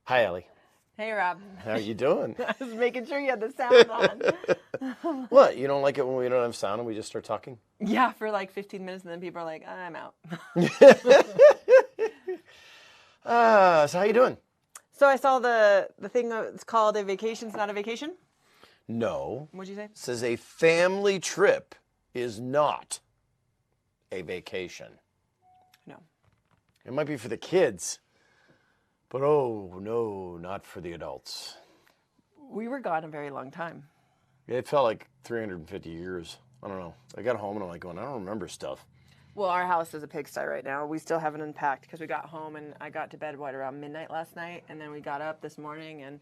Hi, Ellie. Hey, Rob. How are you doing? I was making sure you had the sound on. What? You don't like it when we don't have sound and we just start talking? Yeah, for like 15 minutes, and then people are like, I'm out. So how you doing? So I saw the thing that's called A Vacation's Not a Vacation. No. What'd you say? It says a family trip is not a vacation. No. It might be for the kids, but oh no, not for the adults. We were gone a very long time. It felt like 350 years. I don't know. I got home and I'm like going, I don't remember stuff. Well, our house is a pigsty right now. We still haven't unpacked because we got home and I got to bed, around midnight last night. And then we got up this morning and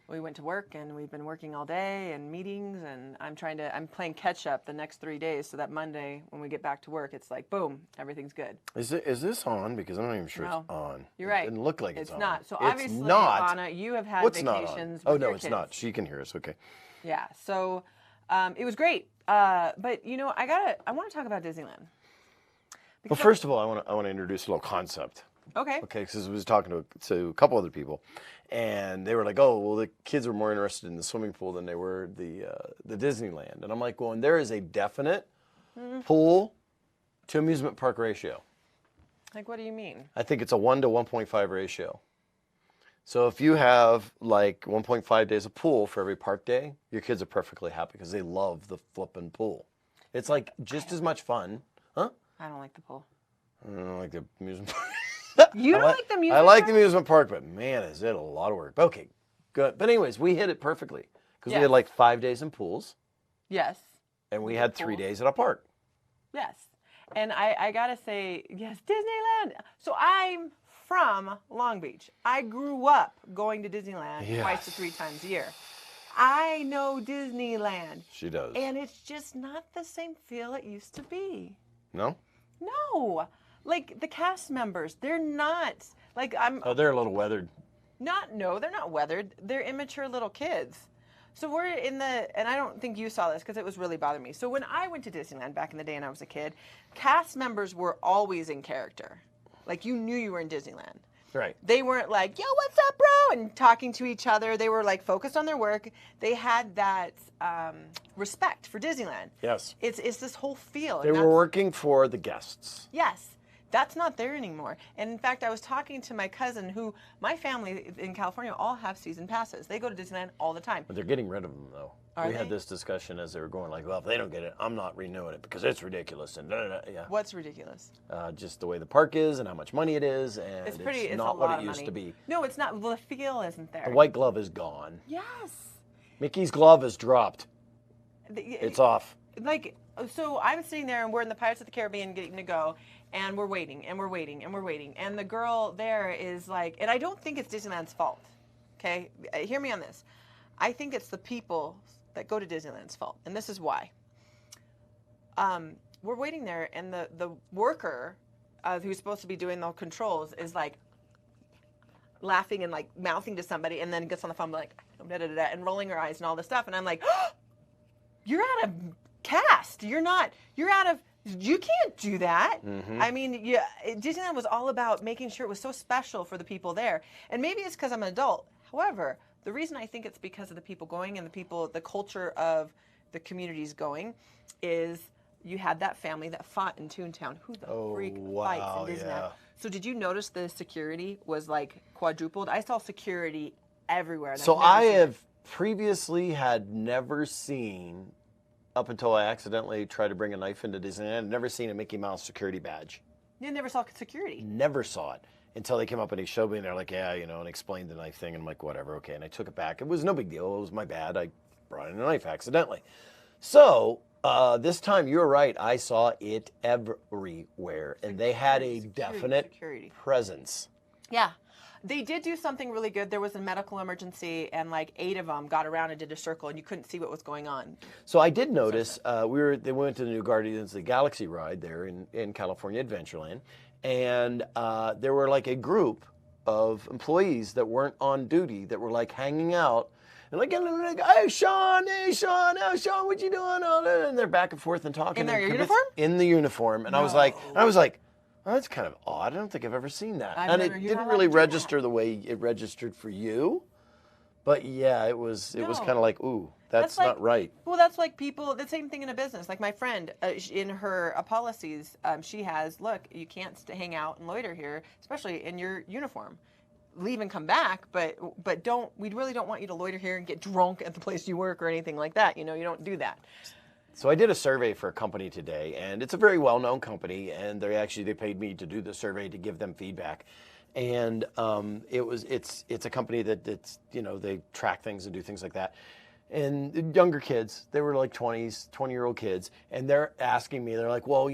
we went to work and we've been working all day and meetings. And I'm playing catch up the next 3 days so that Monday when we get back to work, it's like, boom, everything's good. Is this on? Because I'm not even sure it's on. You're right. It didn't look like it's on. It's not. So it's obviously, not. Anna, you have had What's vacations not on? with Oh, no, your it's kids. not. She can hear us. Okay. Yeah. So it was great. But, you know, I want to talk about Disneyland. Well, first of all, I want to introduce a little concept. Okay. Okay, because I was talking to a couple other people, and they were like, "Oh, well, the kids were more interested in the swimming pool than they were the Disneyland." And I'm like, "Well, there is a definite pool to amusement park ratio. Like, what do you mean? I think it's a 1 to 1.5 ratio. So if you have like 1.5 days of pool for every park day, your kids are perfectly happy because they love the flipping pool. It's like just as much fun, huh? I don't like the pool. I don't like the amusement park. You don't like the amusement I like park? the amusement park, but man, is it a lot of work. Okay, good. But anyways, we hit it perfectly because we Yes. had like 5 days in pools, Yes. and we had 3 days at a park. Yes. And I got to say, yes, Disneyland. So I'm from Long Beach. I grew up going to Disneyland twice to 3 times a year. I know Disneyland. She does. And it's just not the same feel it used to be. No? No. Like the cast members, they're not like Oh, they're a little weathered. No, they're not weathered. They're immature little kids. So we're in and I don't think you saw this because it was really bothering me. So when I went to Disneyland back in the day and I was a kid, cast members were always in character. Like you knew you were in Disneyland. Right. They weren't like, yo, what's up, bro? And talking to each other. They were like focused on their work. They had that respect for Disneyland. Yes. It's this whole feel. They were working for the guests. Yes. That's not there anymore. And in fact, I was talking to my cousin my family in California all have season passes. They go to Disneyland all the time. But they're getting rid of them, though. Are we they? had this discussion as they were going, like, well, if they don't get it, I'm not renewing it because it's ridiculous. And yeah. What's ridiculous? Just the way the park is and how much money it is, and it's not a what lot it of used money. to be. No, it's not. Well, the feel isn't there. The white glove is gone. Yes. Mickey's glove is dropped. It's off. Like, so I'm sitting there and we're in the Pirates of the Caribbean getting to go, and we're waiting and we're waiting and we're waiting. And the girl there is like, and I don't think it's Disneyland's fault. Okay? Hear me on this. I think it's the people that go to Disneyland's fault. And this is why. We're waiting there and the worker who's supposed to be doing the controls is like laughing and like mouthing to somebody and then gets on the phone like, da, da, da, da, and rolling her eyes and all this stuff. And I'm like, oh, you're out of cast. You can't do that. Mm-hmm. I mean, Disneyland was all about making sure it was so special for the people there. And maybe it's because I'm an adult. However, the reason I think it's because of the people going and the culture of the communities going is you had that family that fought in Toontown. Who the freak fights in Disneyland? Yeah. So did you notice the security was like quadrupled? I saw security everywhere. And So I've never I seen have previously had never seen, up until I accidentally tried to bring a knife into Disneyland, I'd never seen a Mickey Mouse security badge. You never saw security. Never saw it until they came up and he showed me and they're like, yeah, and explained the knife thing. And I'm like, whatever, okay. And I took it back. It was no big deal. It was my bad. I brought in a knife accidentally. So this time, you're right. I saw it everywhere. And they had a definite presence. Yeah. They did do something really good. There was a medical emergency, and like 8 of them got around and did a circle, and you couldn't see what was going on. So I did notice they went to the new Guardians of the Galaxy ride there in California Adventureland, and there were like a group of employees that weren't on duty that were like hanging out and like, hey Sean, oh Sean, what you doing? And they're back and forth and talking. In their uniform? In the uniform, and I was like, Oh, that's kind of odd. I don't think I've ever seen that. I've And never- it you're didn't not allowed really to do that. register the way it registered for you. But yeah, it was No. kind of like, ooh, that's like, not right. Well, that's like people, the same thing in a business. Like my friend, in her policies, she has, look, you can't hang out and loiter here, especially in your uniform. Leave and come back, but we really don't want you to loiter here and get drunk at the place you work or anything like that. You don't do that. So I did a survey for a company today, and it's a very well-known company, and they paid me to do the survey to give them feedback. And it's a company that's they track things and do things like that. And younger kids, they were like 20-year-old kids, and they're asking me, they're like, well,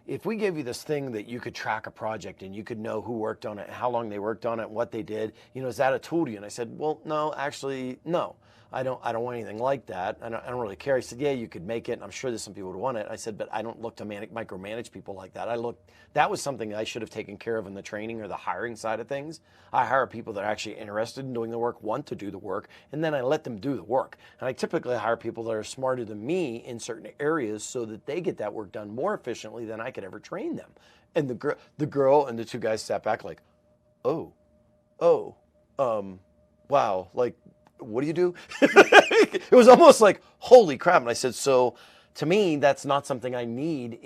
if we gave you this thing that you could track a project and you could know who worked on it, how long they worked on it, and what they did, is that a tool to you? And I said, well, no, actually, no. I don't want anything like that. I don't really care. He said, yeah, you could make it, and I'm sure there's some people who want it. I said, but I don't look to micromanage people like that. That was something I should have taken care of in the training or the hiring side of things. I hire people that are actually interested in doing the work, want to do the work, and then I let them do the work. And I typically hire people that are smarter than me in certain areas so that they get that work done more efficiently than I could ever train them. And the girl and the two guys sat back like, wow, like, what do you do? It was almost like, holy crap. And I said, so to me, that's not something I need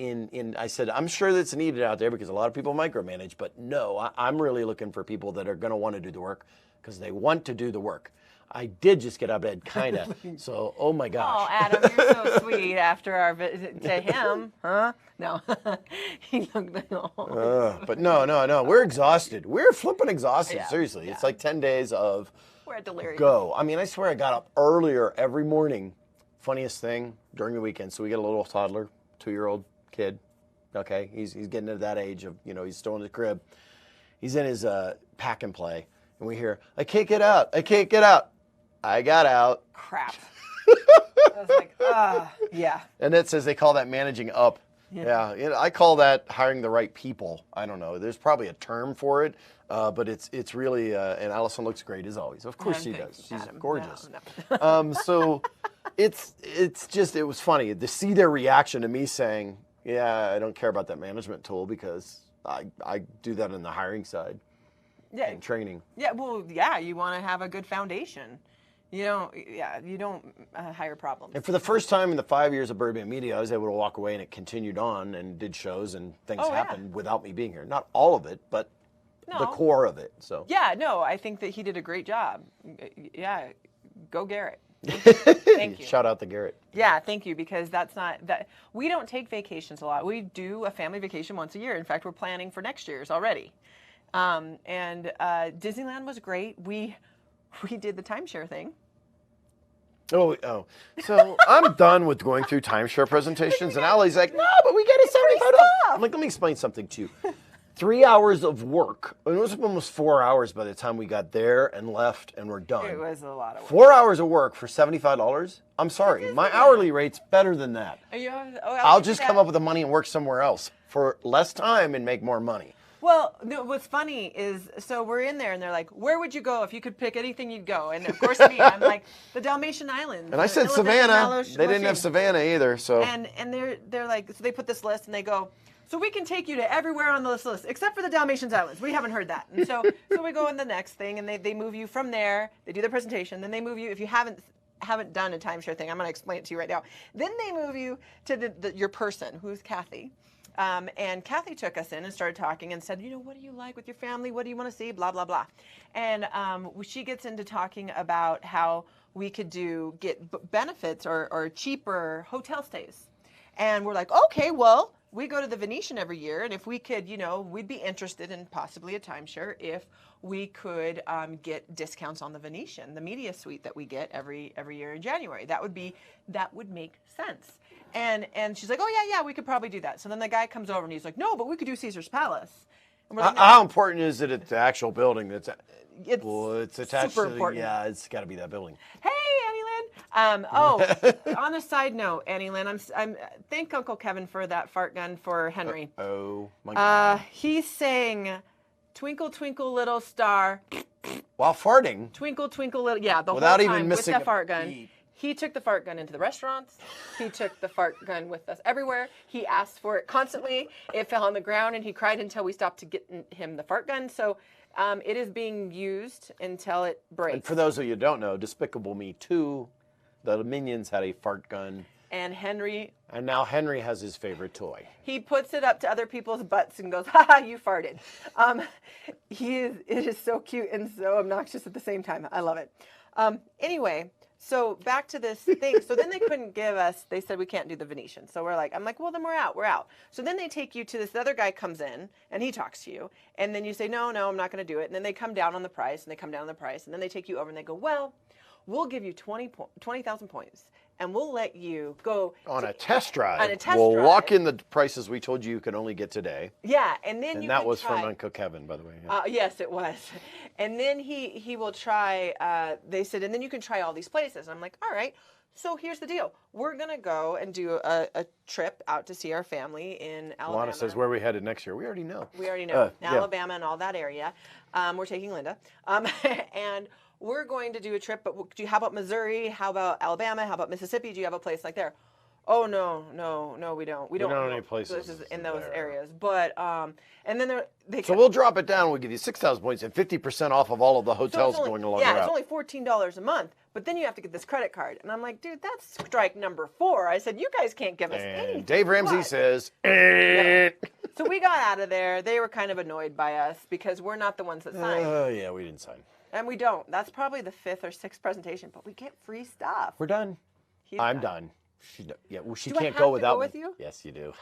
I said, I'm sure that's needed out there because a lot of people micromanage, but no, I'm really looking for people that are going to want to do the work because they want to do the work. I did just get out of bed, kind of. So, oh my gosh. Oh, Adam, you're so sweet after our visit to him, huh? No. He looked like, oh. But no. We're exhausted. We're flipping exhausted. Yeah, Seriously. yeah. It's like 10 days of We're at delirium. go. I mean, I swear I got up earlier every morning. Funniest thing during the weekend. So we get a little toddler, 2-year-old kid. Okay. He's getting to that age of, he's still in the crib. He's in his pack and play. And we hear, I can't get out. I can't get out. I got out. Crap. I was like, yeah. And it says they call that managing up. Yeah. I call that hiring the right people. I don't know. There's probably a term for it, but it's really. And Allison looks great as always. Of course she does. She's Adam, gorgeous. no. So it was funny to see their reaction to me saying, "Yeah, I don't care about that management tool because I do that in the hiring side and training." Yeah. Well, yeah. You want to have a good foundation. You don't hire problems. And for the first time in the 5 years of Birdman Media, I was able to walk away and it continued on and did shows and things happened without me being here. Not all of it, but the core of it. So yeah, no, I think that he did a great job. Yeah, go Garrett. Thank you. Shout out to Garrett. Yeah, thank you, because we don't take vacations a lot. We do a family vacation once a year. In fact, we're planning for next year's already. And Disneyland was great. We did the timeshare thing. Oh. So I'm done with going through timeshare presentations, and Allie's like, no, but we get it $75. I'm like, let me explain something to you. 3 hours of work. It was almost 4 hours by the time we got there and left and we're done. It was a lot of work. 4 hours of work for $75? I'm sorry. My hourly rate's better than that. I'll just come up with the money and work somewhere else for less time and make more money. Well, no, what's funny is, so we're in there and they're like, where would you go if you could pick anything, you'd go? And of course me, I'm like, the Dalmatian Islands. And I said Savannah. They didn't have Savannah either, so. And they're like, so they put this list and they go, so we can take you to everywhere on this list except for the Dalmatian Islands. We haven't heard that. And so we go in the next thing and they move you from there. They do the presentation. Then they move you, if you haven't done a timeshare thing, I'm going to explain it to you right now. Then they move you to your person, who's Kathy. And Kathy took us in and started talking and said, what do you like with your family? What do you want to see? Blah, blah, blah. And she gets into talking about how we could get benefits or cheaper hotel stays. And we're like, okay, well, we go to the Venetian every year. And if we could, we'd be interested in possibly a timeshare if we could get discounts on the Venetian, the media suite that we get every year in January. That would make sense. And she's like, oh, yeah, we could probably do that. So then the guy comes over and he's like, no, but we could do Caesar's Palace. And we're like, no. How important is it at the actual building it's attached super to? Important. Yeah, it's got to be that building. Hey, Annie Lynn. On a side note, Annie Lynn, I'm thank Uncle Kevin for that fart gun for Henry. Oh my God. He's saying, "Twinkle, twinkle, little star." While farting. Twinkle, twinkle, little. Yeah, the without whole time even missing with that a fart gun. beat. He took the fart gun into the restaurants. He took the fart gun with us everywhere. He asked for it constantly. It fell on the ground, and he cried until we stopped to get him the fart gun. So it is being used until it breaks. And for those of you who don't know, Despicable Me 2, the Minions had a fart gun. And Henry... And now Henry has his favorite toy. He puts it up to other people's butts and goes, "Ha ha, you farted." It is so cute and so obnoxious at the same time. I love it. Anyway, so back to this thing. So then they couldn't give us, they said we can't do the Venetian. So I'm like, well, then we're out. So then they take you to this other guy comes in and he talks to you. And then you say, no, I'm not going to do it. And then they come down on the price and then they take you over and they go, well, we'll give you 20,000 points. And we'll let you go on a test drive. On a test we'll drive. lock in the prices we told you could only get today. Yeah, and then and you that can was try. from Uncle Kevin, by the way. Yeah. Yes, it was. And then he will try. They said, and then you can try all these places. I'm like, all right. So here's the deal. We're gonna go and do a trip out to see our family in Alabama. Alana says where we headed next year. We already know. Yeah. Alabama and all that area. We're taking Linda, and we're going to do a trip. But how about Missouri? How about Alabama? How about Mississippi? Do you have a place like there? Oh no, we don't. We don't have any places in those there. areas. But and then So we'll drop it down. We'll give you 6,000 points and 50% off of all of the hotels going along the route. Yeah, it's only $14 a month. But then you have to get this credit card. And I'm like, dude, that's strike number 4. I said, you guys can't give us anything. And Dave Ramsey What? says, So we got out of there. They were kind of annoyed by us because we're not the ones that signed. oh, yeah, we didn't sign. And we don't. That's probably the 5th or 6th presentation, but we get free stuff. We're done. He's I'm done. She Do I can't have go to without go me. with you? Yes, you do.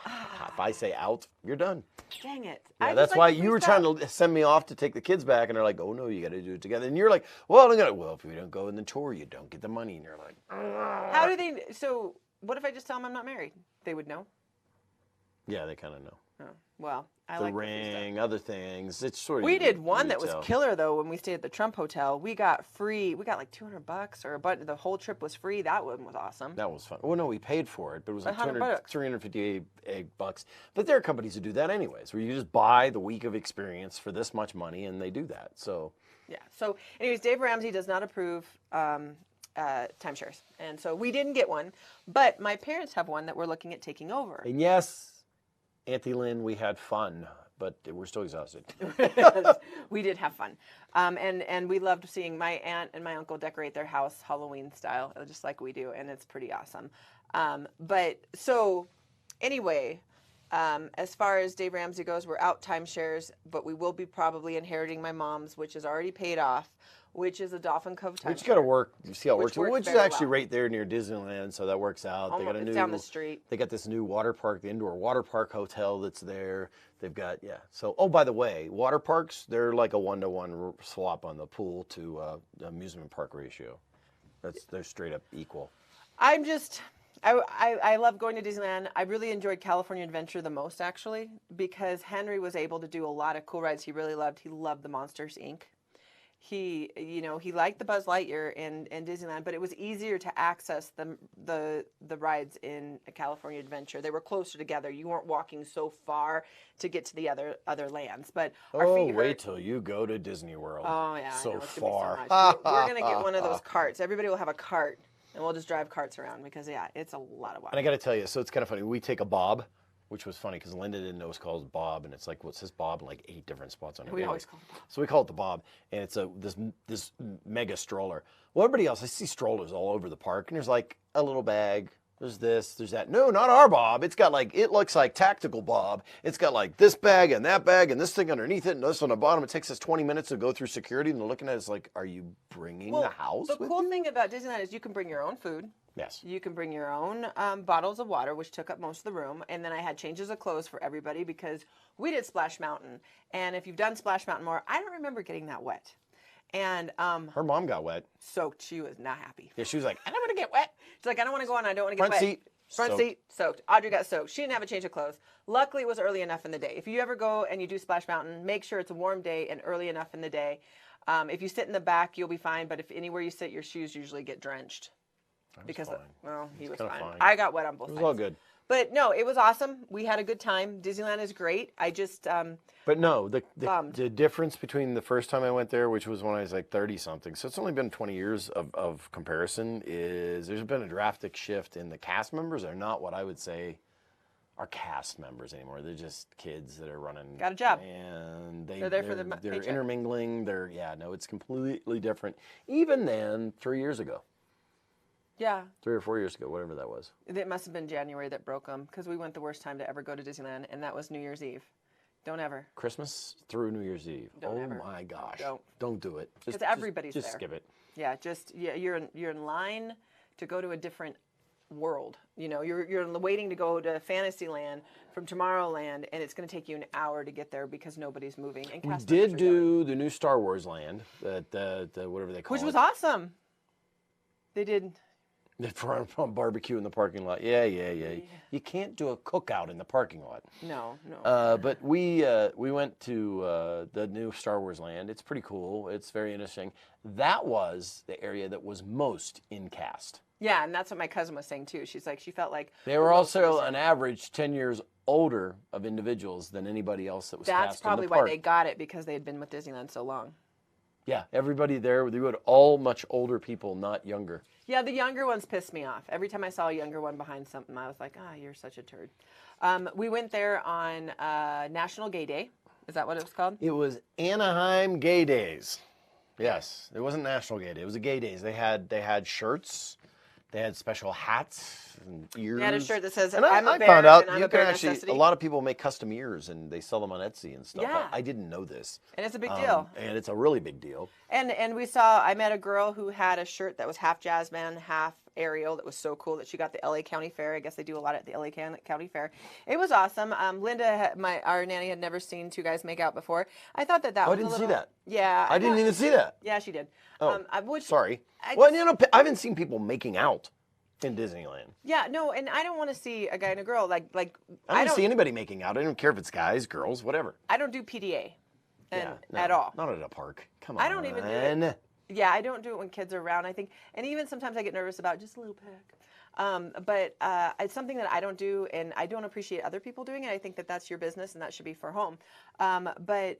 If I say out, you're done. Dang it. Yeah, that's why you were trying to send me off to take the kids back, and they're like, oh, no, you got to do it together. And you're like, well, if we don't go in the tour, you don't get the money. And you're like, How do they, so what if I just tell them I'm not married? They would know? yeah, they kind of know. Oh, well, I The like the free stuff. ring, other things. It's sort of. We did one that was retail. killer though when we stayed at the Trump Hotel. We got like $200 or but the whole trip was free. That one was awesome. That was fun. Well, no, we paid for it, but it was like $100. 358 bucks. But there are companies who do that anyways, where you just buy the week of experience for this much money, and they do that. So. Yeah. So, anyways, Dave Ramsey does not approve timeshares, and so we didn't get one. But my parents have one that we're looking at taking over. And yes, Auntie Lynn, we had fun, but we're still exhausted. We did have fun, and we loved seeing my aunt and my uncle decorate their house Halloween style, just like we do, and it's pretty awesome. But so, anyway, as far as Dave Ramsey goes, we're out timeshares, but we will be probably inheriting my mom's, which is already paid off, which is a Dolphin Cove timeshare. We just got to work, see how it Which works. works Which is very actually well. right there near Disneyland, so that works out. They got a It's new down the street. They got this new water park, the indoor water park hotel that's there. They've got So, oh, by the way, water parks, they're like a 1-to-1 swap on the pool to amusement park ratio. They're straight up equal. I'm just, I love going to Disneyland. I really enjoyed California Adventure the most, actually, because Henry was able to do a lot of cool rides he really loved. He loved the Monsters, Inc. He liked the Buzz Lightyear in Disneyland, but it was easier to access the rides in California Adventure. They were closer together. You weren't walking so far to get to the other lands. But Wait till you go to Disney World. Oh yeah, so I know, it's far. Gonna be so much. We're gonna get one of those carts. Everybody will have a cart, and we'll just drive carts around because it's a lot of walking. And I got to tell you, so it's kind of funny. We take a bob, which was funny because Linda didn't know it's called Bob, and it's like, well, it says Bob in like 8 different spots on it. We always call it Bob. So we call it the Bob, and it's this mega stroller. Well, everybody else, I see strollers all over the park, and there's like a little bag. There's this, there's that. No, not our Bob. It's got like, it looks like tactical Bob. It's got like this bag and this thing underneath it and this on the bottom. It takes us 20 minutes to go through security, and they're looking at it, it's like, are you bringing the house The with cool you? thing about Disneyland is you can bring your own food. Yes. You can bring your own bottles of water, which took up most of the room. And then I had changes of clothes for everybody because we did Splash Mountain. And if you've done Splash Mountain more, I don't remember getting that wet. And Her mom got wet. soaked. She was not happy. Yeah, she was like, I don't want to get wet. She's like, I don't want to go on. I don't want to get Front wet. seat. Front soaked. seat, soaked. Audrey got soaked. She didn't have a change of clothes. Luckily, it was early enough in the day. If you ever go and you do Splash Mountain, make sure it's a warm day and early enough in the day. If you sit in the back, you'll be fine. But if anywhere you sit, your shoes usually get drenched. Because fine. he was kinda fine. fine. I got wet on both It sides. was all good. But no, it was awesome. We had a good time. Disneyland is great. I just But no, bummed. the difference between the first time I went there, which was when I was like 30 something, so it's only been 20 years of comparison, is there's been a drastic shift in the cast members are not what I would say are cast members anymore. They're just kids that are running. Got a job. And They're there for the they're paycheck. intermingling. It's completely different. Even than 3 years ago. Yeah. 3 or 4 years ago, whatever that was. It must have been January that broke them because we went the worst time to ever go to Disneyland, and that was New Year's Eve. Don't ever. Christmas through New Year's Eve. Don't oh ever. my gosh. Don't do it. Because everybody's just there. skip it. Yeah, you're in line to go to a different world. You know, you're waiting to go to Fantasyland from Tomorrowland, and it's going to take you an hour to get there because nobody's moving. And We cast did members are going. do the new Star Wars land, the whatever they call Which it. was awesome. They did. The front barbecue in the parking lot. Yeah. You can't do a cookout in the parking lot. No. But we went to the new Star Wars land. It's pretty cool. It's very interesting. That was the area that was most in cast. Yeah, and that's what my cousin was saying too. She's like, she felt like They were also an average 10 years older of individuals than anybody else that was that's cast probably in the why park. they got it because they had been with Disneyland so long. Yeah, everybody there, they were all much older people, not younger. Yeah, the younger ones pissed me off. Every time I saw a younger one behind something, I was like, you're such a turd. We went there on National Gay Day. Is that what it was called? It was Anaheim Gay Days. Yes, it wasn't National Gay Day. It was a Gay Days. They had shirts. They had special hats and ears. They had a shirt that says, And I'm a I bear found out and I'm you a can bear actually, necessity. a lot of people make custom ears and they sell them on Etsy and stuff. Yeah. I didn't know this. And it's a big deal. And it's a really big deal. And I met a girl who had a shirt that was half jazz band, half Ariel. That was so cool that she got the LA County Fair. I guess they do a lot at the LA County Fair. It was awesome. Linda, our nanny, had never seen two guys make out before. I thought that Oh, I was didn't a little... see that. Yeah. I didn't even see that. Yeah, she did. Oh, which, sorry. I Well, just- I haven't seen people making out in Disneyland. Yeah, no, and I don't want to see a guy and a girl. Like I don't see anybody making out. I don't care if it's guys, girls, whatever. I don't do PDA No, at all. Not at a park. Come on. I don't even do it. Yeah, I don't do it when kids are around, I think. And even sometimes I get nervous about just a little peck. But it's something that I don't do, and I don't appreciate other people doing it. I think that that's your business, and that should be for home. But,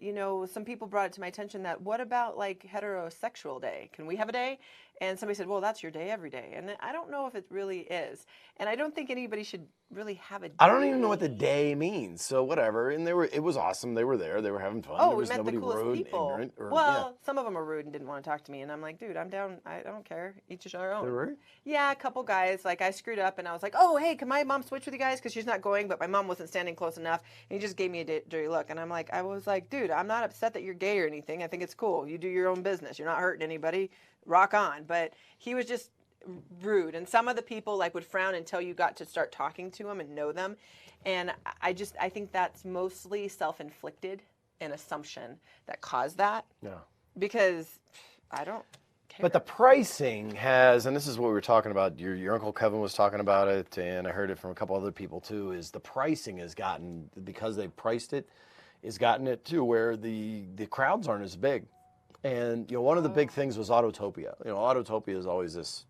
some people brought it to my attention that what about, like, heterosexual day? Can we have a day? And somebody said, well, that's your day every day. And I don't know if it really is. And I don't think anybody should really have a day. I don't even know what the day means, so whatever. And it was awesome. They were there. They were having fun. Oh, there we was met the nobody coolest rude, people. ignorant. Well, some of them are rude and didn't want to talk to me. And I'm like, dude, I'm down. I don't care. Each is our own. They were? Yeah, a couple guys. Like, I screwed up and I was like, oh, hey, can my mom switch with you guys? Because she's not going, but my mom wasn't standing close enough. And he just gave me a dirty look. And I was like, dude, I'm not upset that you're gay or anything. I think it's cool. You do your own business. You're not hurting anybody. Rock on. But he was just rude. And some of the people would frown until you got to start talking to them and know them. And I think that's mostly self-inflicted, an assumption that caused that. Yeah. Because I don't care. But the pricing has, and this is what we were talking about, your Uncle Kevin was talking about it, and I heard it from a couple other people too, is the pricing has gotten, because they priced it, has gotten it to where the crowds aren't as big. And, one of the big things was Autotopia. Autotopia is always this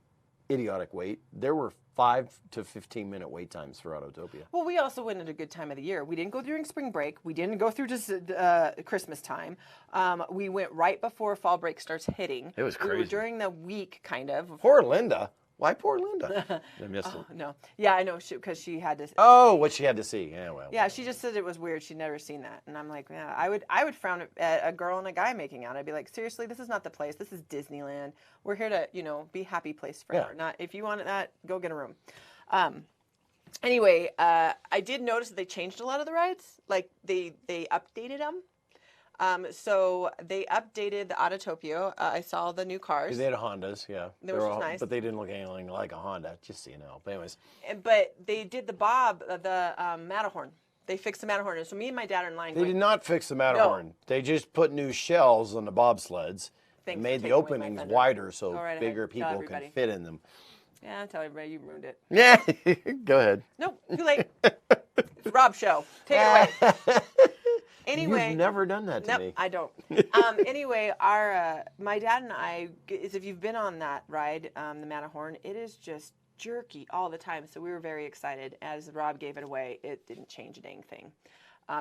idiotic wait. There were 5 to 15 minute wait times for Autotopia. Well, we also went at a good time of the year. We didn't go during spring break. We didn't go through just Christmas time. We went right before fall break starts hitting. It was We were crazy. during the week, kind of. Poor Linda. Why poor Linda? I missed it. No. Yeah, I know, because she had to. Oh, what she had to see. Yeah, well. Yeah, she just said it was weird. She'd never seen that. And I'm like, yeah, I would frown at a girl and a guy making out. I'd be like, seriously, this is not the place. This is Disneyland. We're here to, be happy place forever. Yeah. Not if you want that, go get a room. Anyway, I did notice that they changed a lot of the rides. Like they updated them. So they updated the Autotopia. I saw the new cars. They had Hondas, yeah. Which was nice. But they didn't look anything like a Honda, just so you know. But anyways. But they did the Matterhorn. They fixed the Matterhorn. And so me and my dad are in line. They going, did not fix the Matterhorn. No. They just put new shells on the bobsleds Thanks and for made the taking away my openings thunder. wider so Go right ahead. bigger Tell people everybody. can fit in them. Yeah, tell everybody you ruined it. Yeah, go ahead. Nope, too late. It's Rob's show. Take it away. Anyway. You've never done that to Nope, me. I don't. Anyway, my dad and I, if you've been on that ride, the Matterhorn, it is just jerky all the time. So we were very excited. As Rob gave it away, it didn't change a dang thing.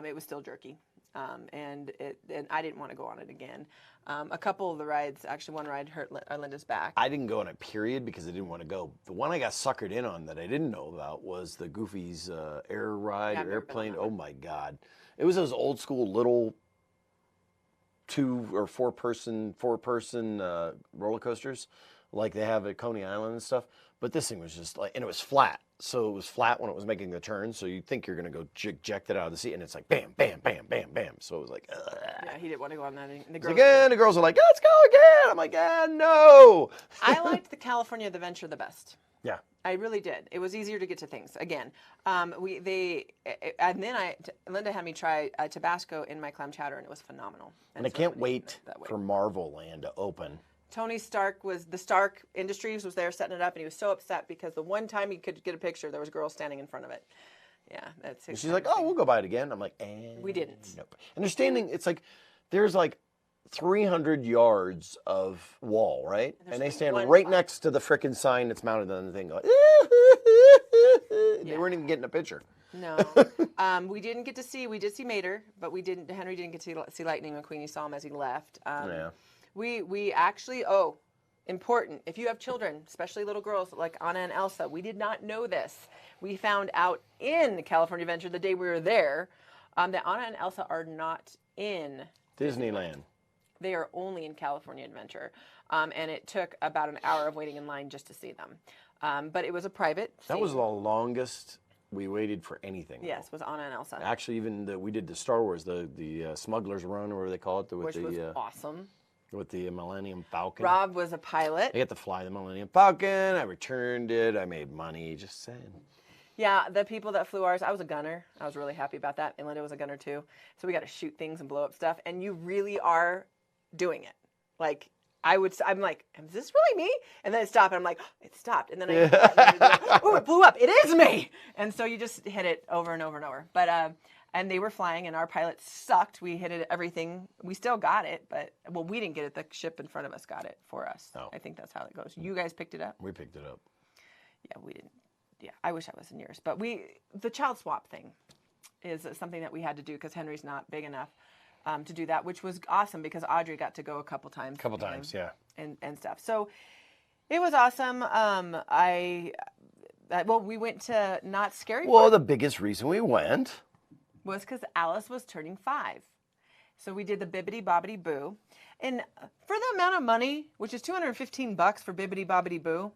It was still jerky. And I didn't want to go on it again. A couple of the rides, actually one ride hurt Linda's back. I didn't go on it, period, because I didn't want to go. The one I got suckered in on that I didn't know about was the Goofy's air ride Yeah, or I've never been on airplane. that Oh one. my God. It was those old school little 2 or 4 person roller coasters like they have at Coney Island and stuff. But this thing was just like, and it was flat. So it was flat when it was making the turn. So you think you're going to go eject it out of the seat, and it's like bam, bam, bam, bam, bam. So it was like, ugh. Yeah, he didn't want to go on that. And the It's girls like, and the girls are like, let's go again. I'm like, no. I liked the California Adventure the best. Yeah. I really did. It was easier to get to things. Again, and then Linda had me try Tabasco in my clam chowder, and it was phenomenal. And I so can't everybody wait that way. for Marvel Land to open. Tony Stark the Stark Industries was there setting it up, and he was so upset because the one time he could get a picture, there was girls standing in front of it. Yeah, that's. And she's like, oh, we'll go by it again. I'm like, We didn't. Nope. And they're standing, it's like, there's like 300 yards of wall, right? And they stand one right spot. next to the frickin' sign that's mounted on the thing. Going, They weren't even getting a picture. No, we didn't get to see. We did see Mater, but we didn't. Henry didn't get to see Lightning McQueen. You saw him as he left. Yeah. We actually, important. If you have children, especially little girls like Anna and Elsa, we did not know this. We found out in California Adventure the day we were there that Anna and Elsa are not in Disneyland. They are only in California Adventure. And it took about an hour of waiting in line just to see them. But it was a private. That was the longest we waited for anything. Yes, was Anna and Elsa. Actually, even we did the Star Wars, the Smuggler's Run, or whatever they call it, which was awesome. with the Millennium Falcon. Rob was a pilot. I got to fly the Millennium Falcon. I returned it. I made money. Just saying. Yeah, the people that flew ours, I was a gunner. I was really happy about that. And Linda was a gunner too. So we got to shoot things and blow up stuff. And you really are doing it. Like, I'm like, is this really me? And then it stopped, and I'm like, it stopped. And then oh, it blew up. It is me. And so you just hit it over and over and over. But, and they were flying, and our pilots sucked. We hit it, everything. We still got it, but, well, we didn't get it. The ship in front of us got it for us. Oh. I think that's how it goes. You guys picked it up? We picked it up. Yeah, we didn't. Yeah, I wish I was in yours. But the child swap thing is something that we had to do because Henry's not big enough to do that, which was awesome because Audrey got to go a couple times. Yeah. And stuff. So it was awesome. We went to Not Scary Well, Farm the biggest reason we went was because Alice was turning 5. So we did the Bibbidi Bobbidi Boo. And for the amount of money, which is $215 for Bibbidi Bobbidi Boo,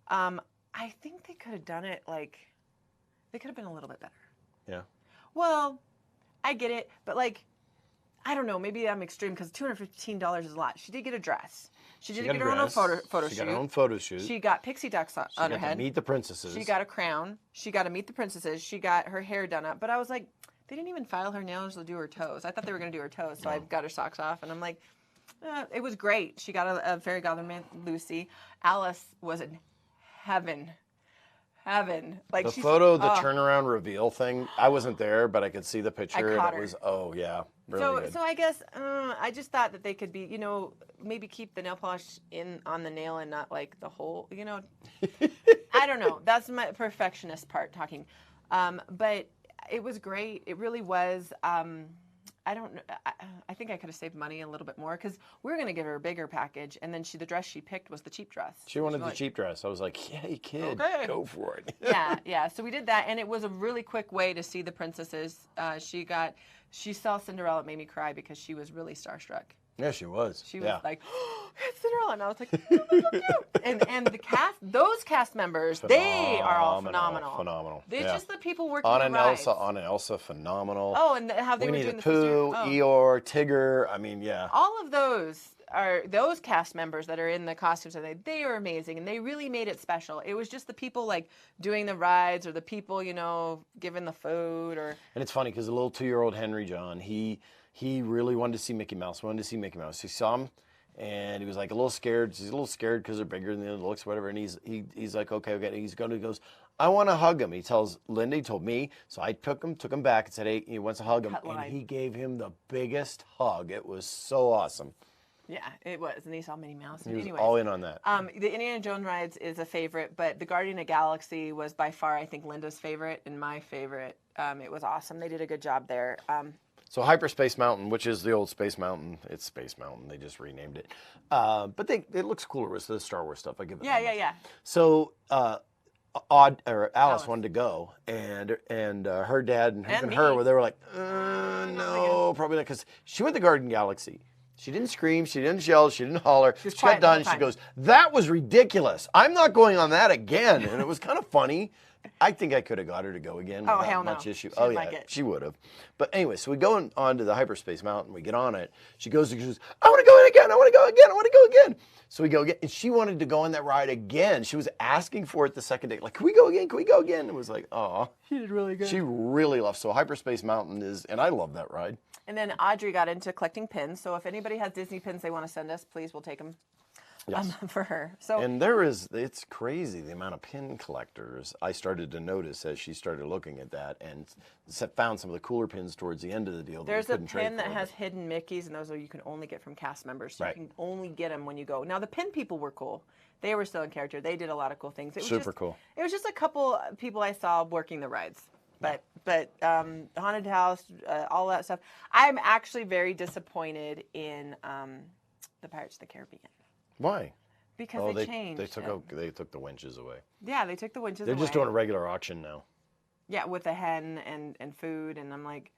I think they could have done it they could have been a little bit better. Yeah. Well, I get it, but I don't know, maybe I'm extreme because $215 is a lot. She did get a dress. She did get her own photo shoot. She got her own photo shoot. She got pixie ducks on her got head. to meet the princesses. She got a crown. She got to meet the princesses. She got her hair done up. But I was like, they didn't even file her nails or do her toes. I thought they were going to do her toes, so I got her socks off. And I'm like, it was great. She got a fairy godmother, Lucy. Alice was in heaven. Like the photo, the turnaround reveal thing, I wasn't there, but I could see the picture. I caught and her. It was, really good. So I guess I just thought that they could be, maybe keep the nail polish on the nail and not the whole, I don't know. That's my perfectionist part talking. But it was great. It really was. I don't know. I think I could have saved money a little bit more because we were going to give her a bigger package, and then the dress she picked was the cheap dress. She wanted the cheap dress. I was like, "Hey, kid, okay. Go for it." Yeah. So we did that, and it was a really quick way to see the princesses. She saw Cinderella, it made me cry because she was really starstruck. Yeah, she was. She was like, oh, it's Cinderella. And I was like, oh, so cute. And the cast, those cast members, they are all phenomenal. Phenomenal. They're just the people working Anna the rides. and Elsa, phenomenal. Oh, and how they Winnie were doing the the Pooh, sister. Eeyore, Tigger. I mean, yeah. All of those are those cast members that are in the costumes. They are amazing, and they really made it special. It was just the people doing the rides or the people, giving the food or. And it's funny because the little 2-year-old Henry John, he really wanted to see Mickey Mouse. He saw him, and he was a little scared. He's a little scared because they're bigger than the other looks, whatever. And he's like, okay. He goes, I want to hug him. He tells Linda, he told me. So I took him back and said, hey, he wants to hug him. And he gave him the biggest hug. It was so awesome. Yeah, it was, and he saw Minnie Mouse. He was Anyways, all in on that. the Indiana Jones rides is a favorite, but the Guardian of the Galaxy was by far, I think, Linda's favorite and my favorite. It was awesome. They did a good job there. So Hyperspace Mountain, which is the old Space Mountain, it's Space Mountain. They just renamed it. But it looks cooler with the Star Wars stuff. I give it. Yeah. So Alice wanted to go, and her dad and And her, me. they were like, no, probably not, because she went to Garden Galaxy. She didn't scream, she didn't yell, she didn't holler. was She quiet got the whole done. She time. goes, "That was ridiculous. I'm not going on that again." And it was kind of funny. I think I could have got her to go again Oh, without hell no. much issue. She Oh didn't yeah, like it. she would have. But anyway, so we go on to the Hyperspace Mountain. We get on it. She goes, "I want to go in again. I want to go again. I want to go again." So we go again, and she wanted to go on that ride again. She was asking for it the second day, like, "Can we go again? Can we go again?" And it was like, "Oh, She did really good. she really loved." So Hyperspace Mountain is, and I love that ride. And then Audrey got into collecting pins. So if anybody has Disney pins they want to send us, please, we'll take them Yes. for her. So And it's crazy the amount of pin collectors I started to notice as she started looking at that, and found some of the cooler pins towards the end of the deal. That we there's a couldn't trade pin that for, has but- hidden Mickeys, and those are you can only get from cast members. So Right. you can only get them when you go. Now the pin people were cool. They were still in character. They did a lot of cool things. It was Super just, cool. It was just a couple people I saw working the rides. But Haunted House, all that stuff. I'm actually very disappointed in the Pirates of the Caribbean Why? because they changed. They took the winches away. Yeah, they took the winches They're away. just doing a regular auction now Yeah, with a hen and food, and I'm like,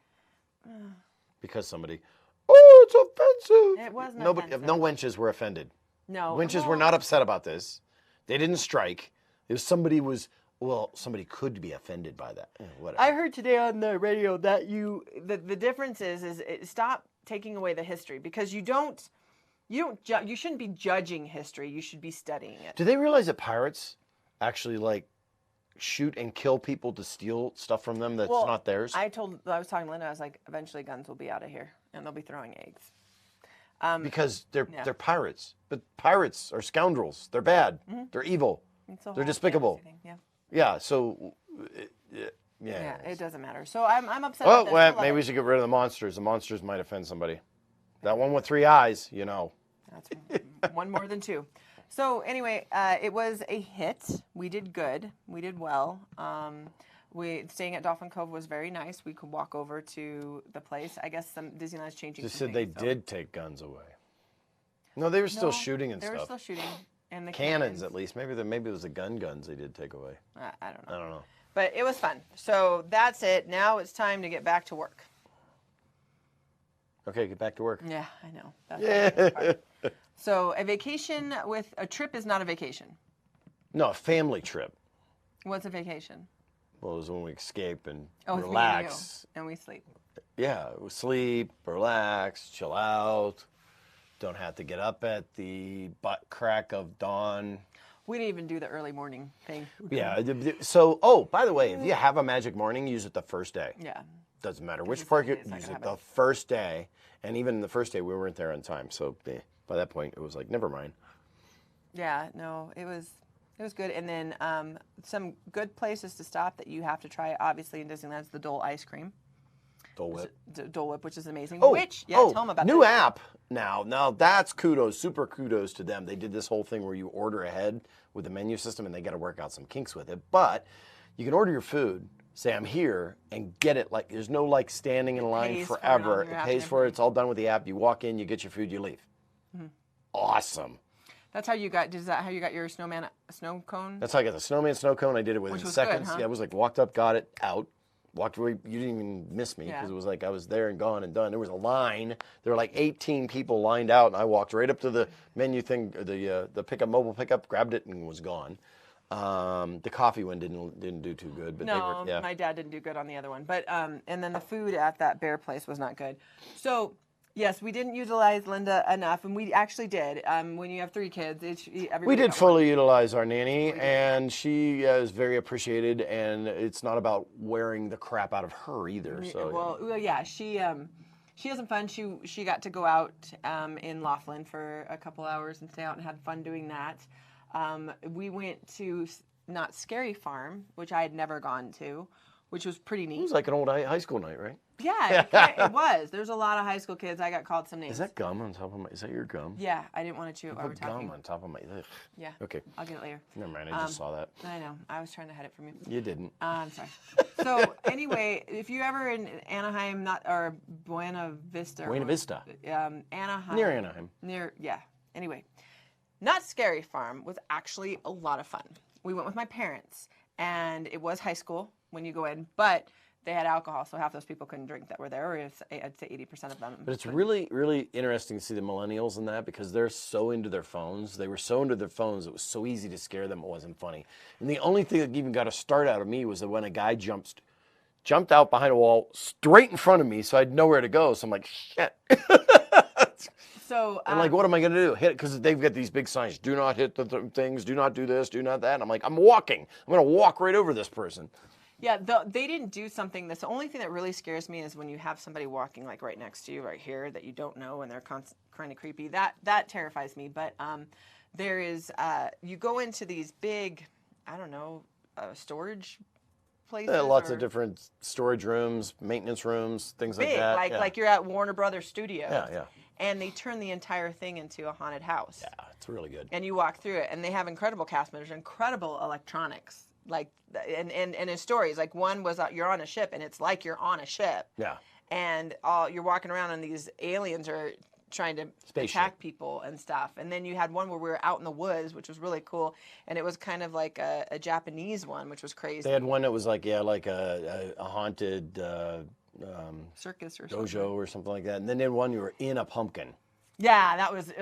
because somebody. Oh, it's offensive. It wasn't Nobody, offensive. no wenches were offended. no. Wenches were well, not upset about this. They didn't strike. If somebody could be offended by that. Whatever. I heard today on the radio that the difference is stop taking away the history because you shouldn't be judging history. You should be studying it. Do they realize that pirates actually like shoot and kill people to steal stuff from them that's Well, not theirs? I was talking to Linda. I was like, eventually guns will be out of here and they'll be throwing eggs. Because they're pirates. But pirates are scoundrels. They're bad. They're evil. It's a They're whole despicable. fantasy thing, Yeah. Yeah. So yeah. Yeah, it doesn't matter. So I'm upset. Oh, about this. I well, love maybe it. we should get rid of the monsters. The monsters might offend somebody. That one with 3 eyes, you know. That's one more than two. So anyway, it was a hit. We did good. We did well. Staying at Dolphin Cove was very nice. We could walk over to the place. I guess Disneyland's changing. Just some said they things, so- did take guns away. No, they were still No, shooting and they stuff. were still shooting. And the Cannons, at least. Maybe it was the guns they did take away. I don't know. I don't know. But it was fun. So that's it. Now it's time to get back to work. Okay, get back to work. Yeah, I know. That's the hardest Yeah. part. So a trip is not a vacation. No, a family trip. What's a vacation? Well, it was when we escape and Oh, it's me relax. and we sleep. Yeah, we sleep, relax, chill out. Don't have to get up at the butt crack of dawn. We didn't even do the early morning thing. Yeah. So, by the way, if you have a magic morning, use it the first day. Yeah. Doesn't matter which it's park not you gonna use it happen. the first day. And even the first day, we weren't there on time. So by that point, it was like, never mind. Yeah, no, it was good. And then some good places to stop that you have to try, obviously, in Disneyland is the Dole ice cream. Dole Whip. Dole Whip, which is amazing. Oh, tell them about new that. app now. Now that's super kudos to them. They did this whole thing where you order ahead with the menu system, and they got to work out some kinks with it. But you can order your food, say I'm here, and get it. Like there's no like standing in line pays for it forever. on your It app pays and for it. It's all done with the app. You walk in, you get your food, you leave. Mm-hmm. Awesome. That's how you got. Is that how you got your snow cone? That's how I got the snowman snow cone. I did it within Which was seconds. good, huh? Yeah, it was like walked up, got it, out. Walked away. You didn't even miss me because Yeah. it was like I was there and gone and done. There was a line. There were like 18 people lined out, and I walked right up to the menu thing, the mobile pickup, grabbed it, and was gone. The coffee one didn't do too good, but they No, were, yeah. my dad didn't do good on the other one. But and then the food at that bear place was not good. So yes, we didn't utilize Linda enough, and we actually did. When you have 3 kids, everybody We did got one. fully utilize our nanny, and she is very appreciated. And it's not about wearing the crap out of her either. So Well, yeah, she had some fun. She got to go out in Laughlin for a couple hours and stay out and had fun doing that. We went to not Scary Farm, which I had never gone to. which was pretty It neat. was like an old high school night, right? Yeah, it was. There's a lot of high school kids. I got called some names. Is that gum on top of my? Is that your gum? Yeah, I didn't want to chew it while You we're put gum talking. on top of my. Ugh. Yeah. Okay. I'll get it later. Never mind. I just saw that. I know. I was trying to hide it from you. You didn't. I'm sorry. So anyway, if you ever in Anaheim, or Buena Vista. Buena Vista. Anaheim. Near Anaheim. Yeah. Anyway, Not Scary Farm was actually a lot of fun. We went with my parents, and it was high school when you go in, but they had alcohol, so half those people couldn't drink that were there, or I'd say 80% of them. But it's really, really interesting to see the millennials in that because they're so into their phones. They were so into their phones, it was so easy to scare them, it wasn't funny. And the only thing that even got a start out of me was that when a guy jumped out behind a wall straight in front of me, so I had nowhere to go. So I'm like, shit. So I'm like, what am I going to do? Hit it? Because they've got these big signs. Do not hit the things. Do not do this. Do not that. And I'm like, I'm walking. I'm going to walk right over this person. Yeah, they didn't do something. That's the only thing that really scares me is when you have somebody walking like right next to you, right here, that you don't know, and they're kind of creepy. That terrifies me. But there is, you go into these big, I don't know, storage places. Lots of different storage rooms, maintenance rooms, things like that. Like you're at Warner Brothers Studios. Yeah. And they turn the entire thing into a haunted house. Yeah, it's really good. And you walk through it, and they have incredible cast members, incredible electronics. Like, and in stories, like one was you're on a ship, and it's like you're on a ship. Yeah. And you're walking around, and these aliens are trying to attack people and stuff. And then you had one where we were out in the woods, which was really cool, and it was kind of like a Japanese one, which was crazy. They had one that was like a haunted circus or something. dojo or something like that. And then they had one you were in a pumpkin. Yeah, that was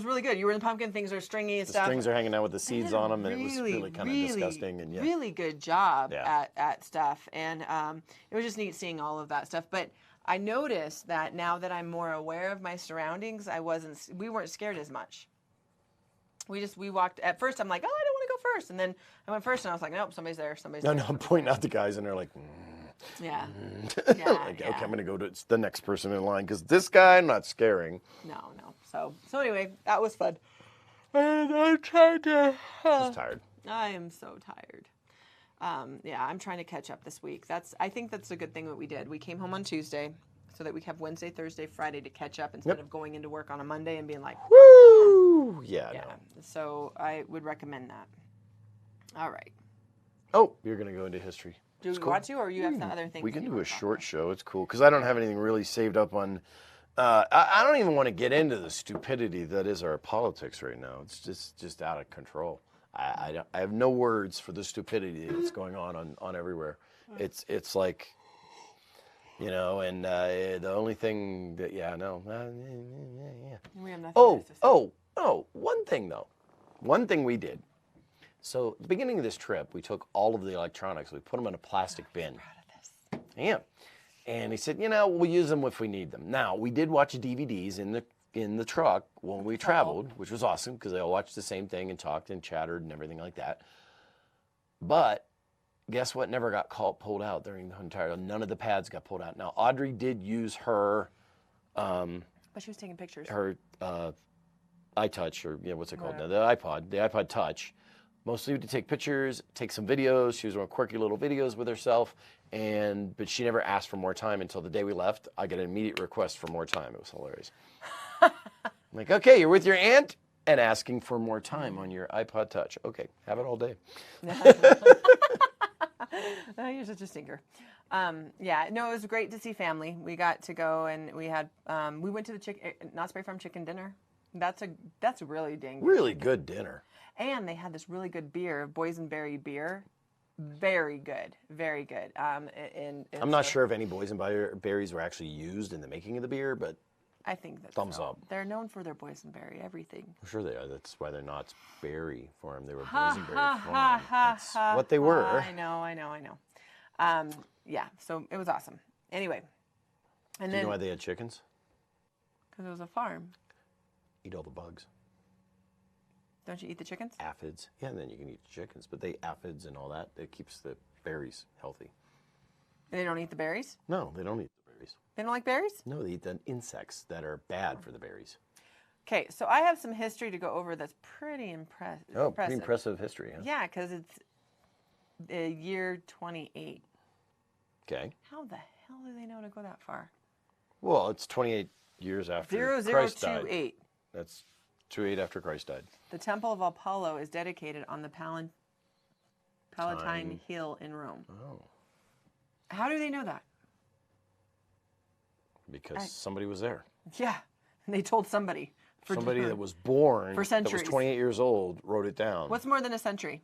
really good. You were in the pumpkin, things are stringy and stuff. The strings are hanging out with the seeds on them, and it was really kind of disgusting. And yeah. Really good job at stuff, and it was just neat seeing all of that stuff. But I noticed that now that I'm more aware of my surroundings, we weren't scared as much. We walked, at first I'm like, oh, I don't want to go first. And then I went first, and I was like, nope, somebody's there. No, I'm pointing out the guys, and they're like, Yeah. Okay, I'm going to go to the next person in line because this guy I'm not scaring. No. So anyway, that was fun. And I'm trying to. Just tired. I am so tired. I'm trying to catch up this week. I think that's a good thing that we did. We came home on Tuesday so that we have Wednesday, Thursday, Friday to catch up instead of going into work on a Monday and being like, woo! Yeah. No. So I would recommend that. All right. Oh, you're going to go into history. Do we want to, or you have some other things? We can do a short show. It's cool because I don't have anything really saved up on. I don't even want to get into the stupidity that is our politics right now. It's just out of control. I have no words for the stupidity that's going on everywhere. It's like, and the only thing that We have nothing Oh, to say. one thing though. One thing we did. So at the beginning of this trip, we took all of the electronics. We put them in a plastic bin. I'm proud of this. Yeah. And he said, we'll use them if we need them. Now, we did watch DVDs in the truck when we traveled, which was awesome because they all watched the same thing and talked and chattered and everything like that. But guess what never got pulled out during the entire, none of the pads got pulled out. Now, Audrey did use her... but she was taking pictures. Her iTouch, or what's it called now? The iPod Touch. Mostly to take pictures, take some videos. She was doing quirky little videos with herself, but she never asked for more time until the day we left. I got an immediate request for more time. It was hilarious. I'm like, okay, you're with your aunt and asking for more time on your iPod Touch. Okay, have it all day. You're such a stinker. It was great to see family. We got to go and we had we went to the Not Spray Farm chicken dinner. That's really dang good. Really good dinner. And they had this really good beer, boysenberry beer. Very good, very good. I'm not sure if any boysenberries were actually used in the making of the beer, but I think that's thumbs up. They're known for their boysenberry everything. I'm sure they are. That's why they're not Berry Farm. They were Boysenberry Farm. That's what they were. I know. So it was awesome. Anyway. Do you know why they had chickens? Because it was a farm. Eat all the bugs. Don't you eat the chickens? Aphids. Yeah, and then you can eat the chickens. But they aphids and all that. It keeps the berries healthy. They don't eat the berries? No, they don't eat the berries. They don't like berries? No, they eat the insects that are bad for the berries. Okay, so I have some history to go over that's pretty impressive. Oh, pretty impressive history, huh? Yeah, because the year 28. Okay. How the hell do they know to go that far? Well, it's 28 years after 0028. Christ died. That's 28 after Christ died. The Temple of Apollo is dedicated on the Palatine Hill in Rome. Oh. How do they know that? Because somebody was there. Yeah, they told somebody. Somebody that was born, for centuries. that was 28 years old, wrote it down. What's more than a century?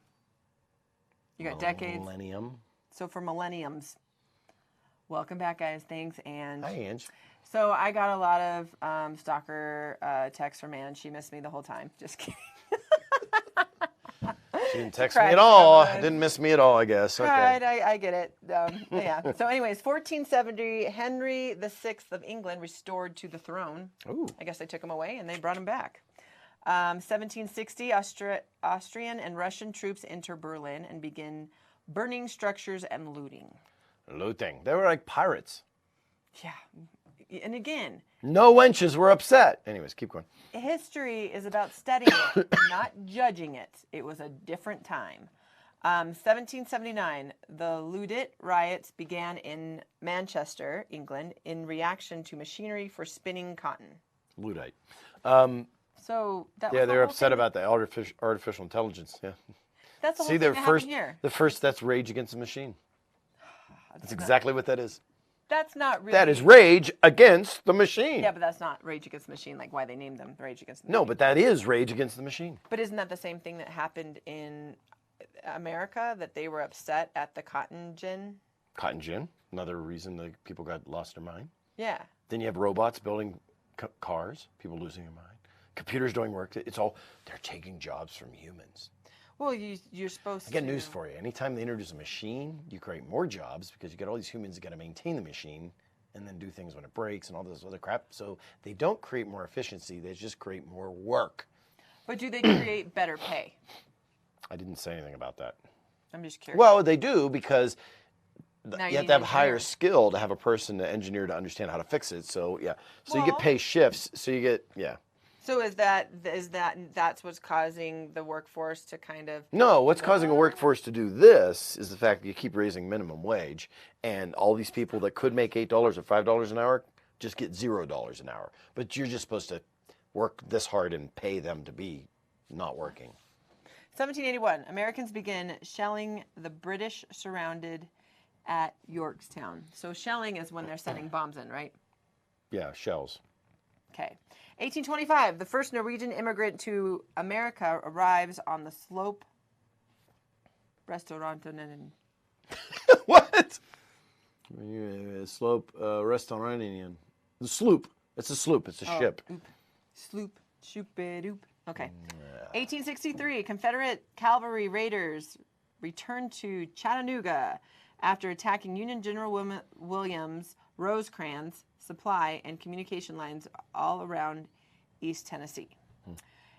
You got decades. Millennium. So for millenniums. Welcome back, guys. Thanks, and Hi, Ange. so I got a lot of stalker texts from Ann. She missed me the whole time. Just kidding. She didn't text me at all. Didn't miss me at all, I guess. Okay. Right, I get it. Yeah. So, anyways, 1470, Henry VI of England restored to the throne. Ooh. I guess they took him away and they brought him back. 1760, Austrian and Russian troops enter Berlin and begin burning structures and looting. Looting. They were like pirates. Yeah. And again, no wenches were upset. Anyways, keep going. history is about studying it, not judging it. It was a different time. 1779, the Luddites riots began in Manchester, England, in reaction to machinery for spinning cotton. Luddite. So that Yeah, was they're upset about the artificial intelligence. Yeah. That's the whole See, thing that happened here. the first, that's rage against the machine. That's exactly what that is. That's not really. That is rage against the machine. Yeah, but that's not Rage Against the Machine, like why they named them Rage Against the Machine. No, but that is rage against the machine. But isn't that the same thing that happened in America, that they were upset at the cotton gin? Cotton gin, another reason that people got lost their mind. Yeah. Then you have robots building cars, people losing their mind. Computers doing work. It's all, they're taking jobs from humans. Well, you're supposed to. I got news for you. Anytime they introduce a machine, you create more jobs because you got all these humans that got to maintain the machine and then do things when it breaks and all this other crap. So they don't create more efficiency. They just create more work. But do they create better pay? I didn't say anything about that. I'm just curious. Well, they do because you Now have need to have an higher engineer. skill to have a person, to engineer, to understand how to fix it. So, yeah. So you Well- get pay shifts. So you get, yeah. So that's what's causing the workforce to kind of. No, what's causing a workforce to do this is the fact that you keep raising minimum wage, and all these people that could make $8 or $5 an hour just get $0 an hour. But you're just supposed to work this hard and pay them to be not working. 1781, Americans begin shelling the British surrounded at Yorktown. So shelling is when they're sending bombs in, right? Yeah, shells. Okay. 1825, the first Norwegian immigrant to America arrives on the slope restauranten. What? Slope restaurant. The sloop. It's a sloop. It's a ship. Sloop. Shoop-a-doop. Okay. 1863, Confederate cavalry raiders returned to Chattanooga after attacking Union General Williams' Rosecrans supply and communication lines all around East Tennessee.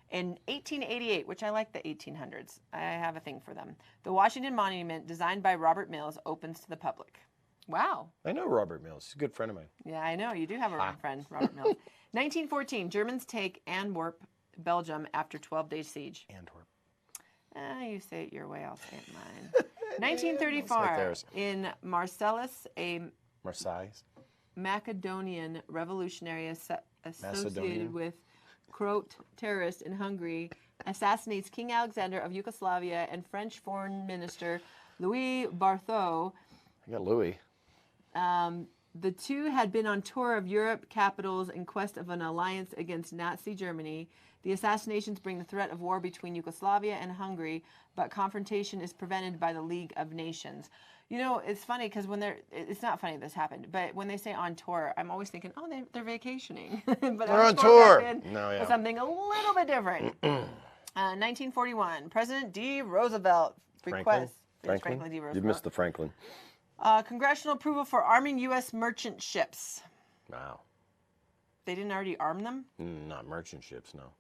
In 1888, which I like the 1800s, I have a thing for them, the Washington Monument, designed by Robert Mills, opens to the public. Wow. I know Robert Mills. He's a good friend of mine. Yeah, I know. You do have a friend, Robert Mills. 1914, Germans take Antwerp, Belgium, after 12-day siege. Antwerp. You say it your way, I'll say it mine. 1934, in Marcellus, a Marseille. Macedonian revolutionary associated with Croat terrorists in Hungary assassinates King Alexander of Yugoslavia and French Foreign Minister Louis Barthou. I got Louis. The two had been on tour of Europe capitals in quest of an alliance against Nazi Germany. The assassinations bring the threat of war between Yugoslavia and Hungary, but confrontation is prevented by the League of Nations. You know, it's funny because it's not funny this happened, but when they say on tour, I'm always thinking, oh, they're vacationing. But they're on tour. No, yeah. Something a little bit different. 1941, President D. Roosevelt requests. Franklin D. Roosevelt. You missed the Franklin. Congressional approval for arming U.S. merchant ships. Wow. They didn't already arm them? Not merchant ships, no.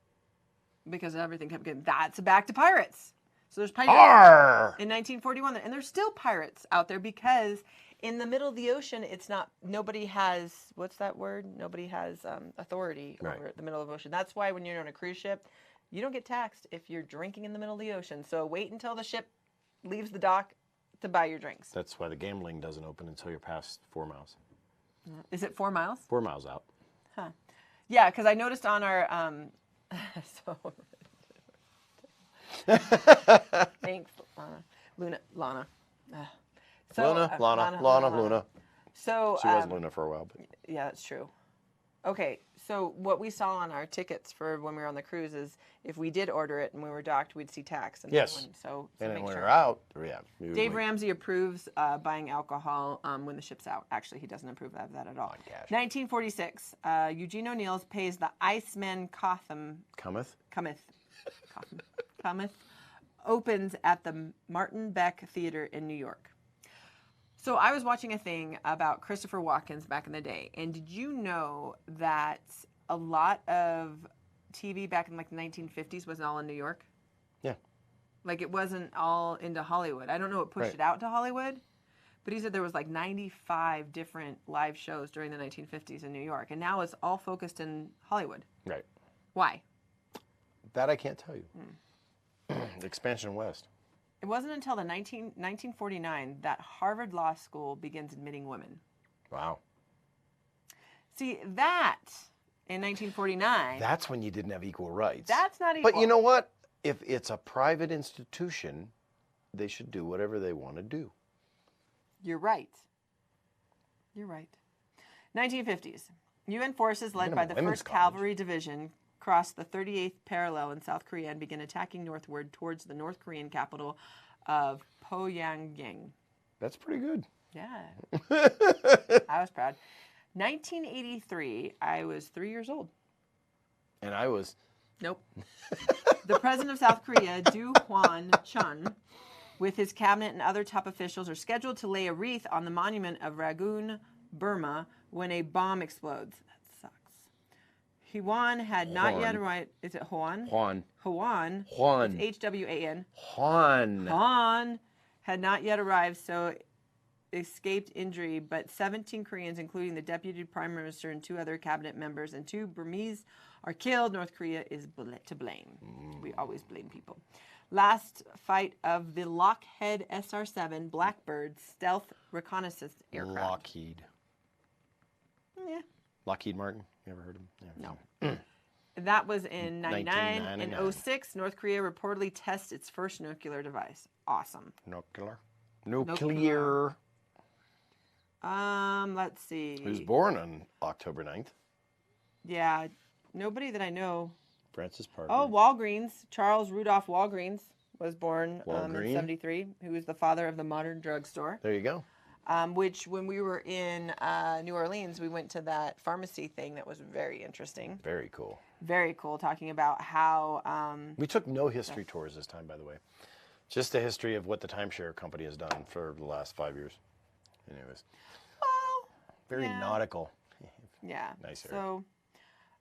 Because everything kept getting, that's back to pirates. So there's pirates in 1941, and there's still pirates out there because in the middle of the ocean, nobody has, what's that word? Nobody has authority over the middle of the ocean. That's why when you're on a cruise ship, you don't get taxed if you're drinking in the middle of the ocean. So wait until the ship leaves the dock, to buy your drinks. That's why the gambling doesn't open until you're past 4 miles. Is it 4 miles? 4 miles out. Huh. Yeah, because I noticed on our so thanks, Lana. Lana. So She was Luna for a while. But. yeah, that's true. Okay, so what we saw on our tickets for when we were on the cruise is if we did order it and we were docked, we'd see tax. And Yes. So And then make when sure. we're out, yeah. Dave Ramsey approves buying alcohol when the ship's out. Actually, he doesn't approve of that at all. On cash. 1946, Eugene O'Neill's pays the Iceman Cometh? Cometh opens at the Martin Beck Theater in New York. So I was watching a thing about Christopher Walken back in the day, and did you know that a lot of TV back in like the 1950s was all in New York? Yeah. Like it wasn't all into Hollywood. I don't know what pushed it out to Hollywood, but he said there was like 95 different live shows during the 1950s in New York, and now it's all focused in Hollywood. Right. Why? That I can't tell you. The expansion west. It wasn't until 1949 that Harvard Law School begins admitting women. Wow. See, that in 1949. That's when you didn't have equal rights. That's not equal. But you know what? If it's a private institution, they should do whatever they want to do. You're right. You're right. 1950s. UN forces led by the 1st Cavalry Division crossed the 38th parallel in South Korea and began attacking northward towards the North Korean capital of Pyongyang. That's pretty good. Yeah. I was proud. 1983, I was 3 years old. And I was... Nope. The president of South Korea, Do Hwan Chun, with his cabinet and other top officials, are scheduled to lay a wreath on the monument of Rangoon, Burma, when a bomb explodes. Hwan had not yet arrived. Is it Hwan? Hwan. It's H-W-A-N. Hwan had not yet arrived, so escaped injury, but 17 Koreans, including the deputy prime minister and 2 other cabinet members and 2 Burmese, are killed. North Korea is to blame. We always blame people. Last fight of the Lockheed SR-7 Blackbird stealth reconnaissance aircraft. Lockheed. Yeah. Lockheed Martin. You ever heard of him? Yeah. No. That was in 99. 1999. In 06, North Korea reportedly tests its first nuclear device. Awesome. Nuclear. Let's see. He was born on October 9th. Yeah, nobody that I know. Francis Parker. Oh, Walgreens. Charles Rudolph Walgreens was born in 73, who was the father of the modern drugstore. There you go. Which, when we were in New Orleans, we went to that pharmacy thing that was very interesting. Very cool. Very cool, talking about how... we took no history tours this time, by the way. Just the history of what the timeshare company has done for the last 5 years. Anyways. Well, very nautical. Yeah. Nice area. So,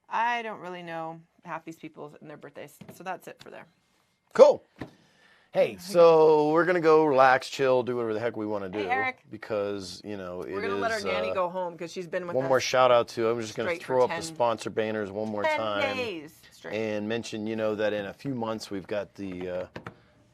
I don't really know half these people and their birthdays. So that's it for there. Cool. Hey, so we're going to go relax, chill, do whatever the heck we want to do. Hey, Eric. Because, you know, we're going to let our nanny go home because she's been with us. One more shout out to, I'm just going to throw up 10 the sponsor banners one more 10 time. days straight. And mention, you know, that in a few months we've got the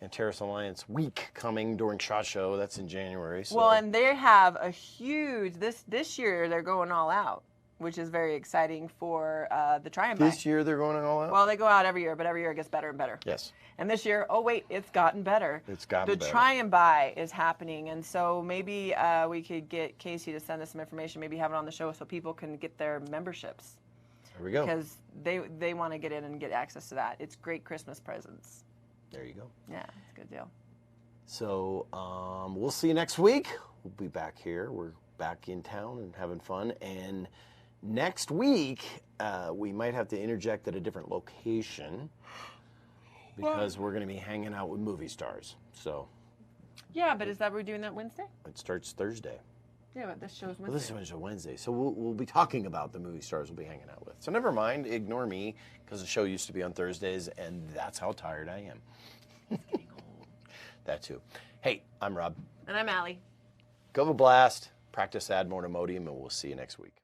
Antares Alliance Week coming during SHOT Show. That's in January. So. Well, and they have a huge, this year they're going all out, which is very exciting for the try and buy. This year they're going all out? Well, they go out every year, but every year it gets better and better. Yes. And this year, oh wait, it's gotten better. It's gotten better. The try and buy is happening, and so maybe we could get Casey to send us some information, maybe have it on the show so people can get their memberships. There we go. Because they want to get in and get access to that. It's great Christmas presents. There you go. Yeah, it's a good deal. So we'll see you next week. We'll be back here. We're back in town and having fun. And next week, we might have to interject at a different location because we're going to be hanging out with movie stars. So. Yeah, but is that we're doing that Wednesday? It starts Thursday. Yeah, but this show's Wednesday. Well, this is Wednesday. So we'll be talking about the movie stars we'll be hanging out with. So never mind, ignore me, because the show used to be on Thursdays, and that's how tired I am. It's getting old. That too. Hey, I'm Rob. And I'm Allie. Go have a blast. Practice ad mortem odium, and we'll see you next week.